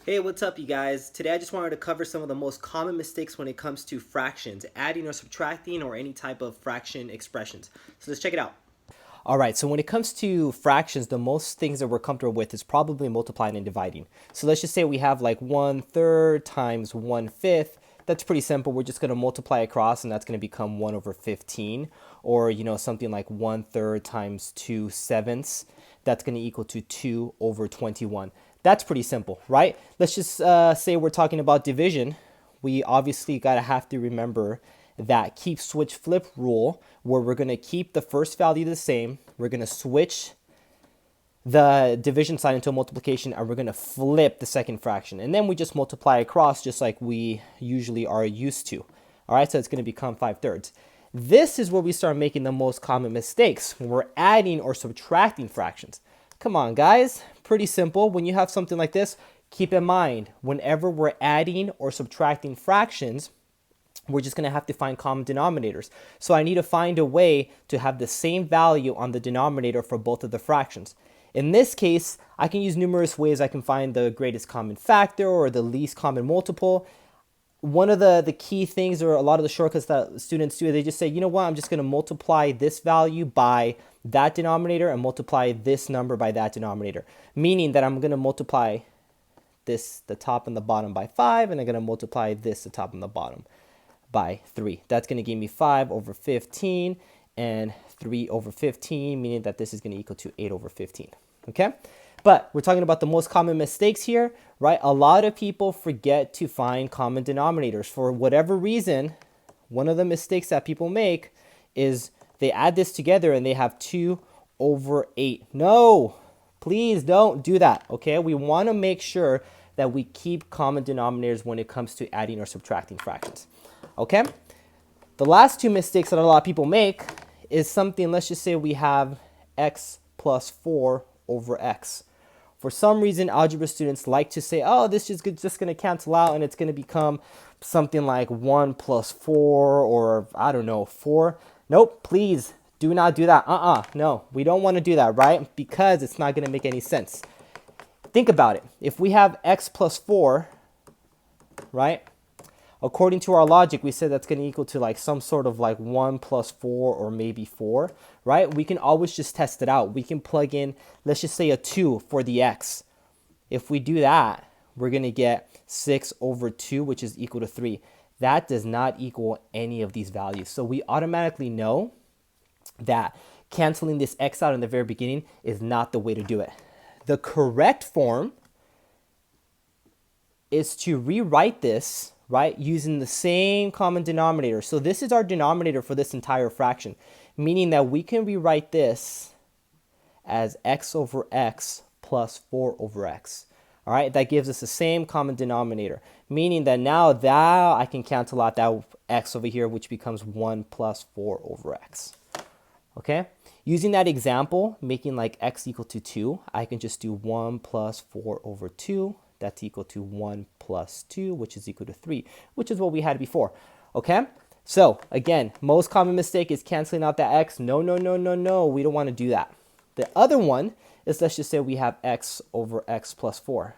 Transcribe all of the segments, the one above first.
Hey, what's up, you guys? Today I just wanted to cover some of the most common mistakes when it comes to fractions, adding or subtracting, or any type of fraction expressions. So let's check it out. All right, so when it comes to fractions, the most things that we're comfortable with is probably multiplying and dividing. So let's just say we have like 1/3 times 1/5. That's pretty simple. We're just going to multiply across, and that's going to become 1 over 15. Or, something like 1/3 times 2/7. That's going to equal to 2 over 21. That's pretty simple, right? Let's just say we're talking about division. We obviously got to have to remember that keep, switch, flip rule, where we're going to keep the first value the same. We're going to switch the division sign into a multiplication, and we're going to flip the second fraction. And then we just multiply across just like we usually are used to. All right, so it's going to become 5/3. This is where we start making the most common mistakes when we're adding or subtracting fractions. Come on, guys. Pretty simple. When you have something like this, keep in mind, whenever we're adding or subtracting fractions, we're just going to have to find common denominators. So I need to find a way to have the same value on the denominator for both of the fractions. In this case, I can use numerous ways. I can find the greatest common factor or the least common multiple. One of the key things, or a lot of the shortcuts that students do, they just say, you know what, I'm just going to multiply this value by that denominator and multiply this number by that denominator. Meaning that I'm going to multiply this, the top and the bottom, by 5, and I'm going to multiply this, the top and the bottom, by 3. That's going to give me 5 over 15 and 3 over 15, meaning that this is going to equal to 8 over 15. Okay? But we're talking about the most common mistakes here, right? A lot of people forget to find common denominators. For whatever reason, one of the mistakes that people make is they add this together and they have 2 over 8. No, please don't do that, okay? We want to make sure that we keep common denominators when it comes to adding or subtracting fractions, okay? The last two mistakes that a lot of people make is something, let's just say we have x plus 4 over x. For some reason, algebra students like to say, oh, this is just going to cancel out and it's going to become something like 1 plus 4, or I don't know, 4. Nope, please do not do that. No, we don't want to do that, right? Because it's not going to make any sense. Think about it. If we have x plus 4, right? According to our logic, we said that's going to equal to like some sort of like 1 plus 4 or maybe 4, right? We can always just test it out. We can plug in, let's just say a 2 for the x. If we do that, we're going to get 6 over 2, which is equal to 3. That does not equal any of these values. So we automatically know that canceling this x out in the very beginning is not the way to do it. The correct form is to rewrite this, right, using the same common denominator. So this is our denominator for this entire fraction, meaning that we can rewrite this as x over x plus 4 over x. All right, that gives us the same common denominator, meaning that now I can cancel out that x over here, which becomes 1 plus 4 over x. Okay, using that example, making like x equal to 2, I can just do 1 plus 4 over 2. That's equal to 1 plus 2, which is equal to 3, which is what we had before. Okay, so again, most common mistake is canceling out that x. No, no, no, no, no. We don't want to do that. The other one is, let's just say we have x over x plus 4.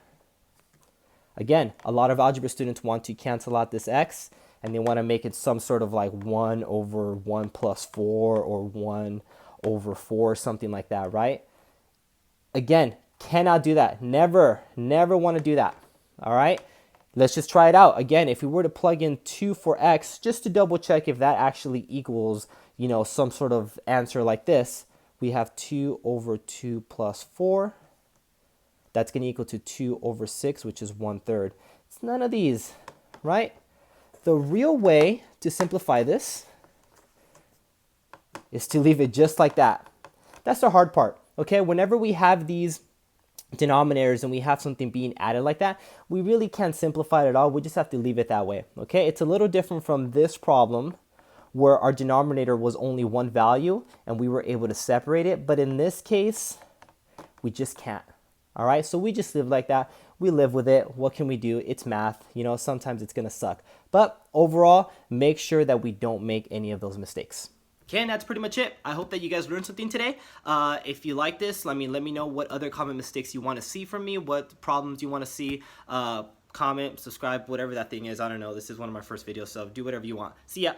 Again, a lot of algebra students want to cancel out this x, and they want to make it some sort of like 1 over 1 plus 4 or 1 over 4, something like that, right? Again, cannot do that. Never want to do that. All right, let's just try it out. Again, if we were to plug in 2 for x, just to double check if that actually equals, some sort of answer like this, we have 2 over 2 plus 4. That's going to equal to 2 over 6, which is 1/3. It's none of these, right? The real way to simplify this is to leave it just like that. That's the hard part, okay? Whenever we have these denominators and we have something being added like that, we really can't simplify it at all. We just have to leave it that way, okay? It's a little different from this problem where our denominator was only one value and we were able to separate it, but in this case, we just can't. All right, so we just live like that. We live with it. What can we do? It's math. Sometimes it's going to suck. But overall, make sure that we don't make any of those mistakes. Okay, and that's pretty much it. I hope that you guys learned something today. If you like this, let me know what other common mistakes you want to see from me, what problems you want to see. Comment, subscribe, whatever that thing is. I don't know. This is one of my first videos, so do whatever you want. See ya.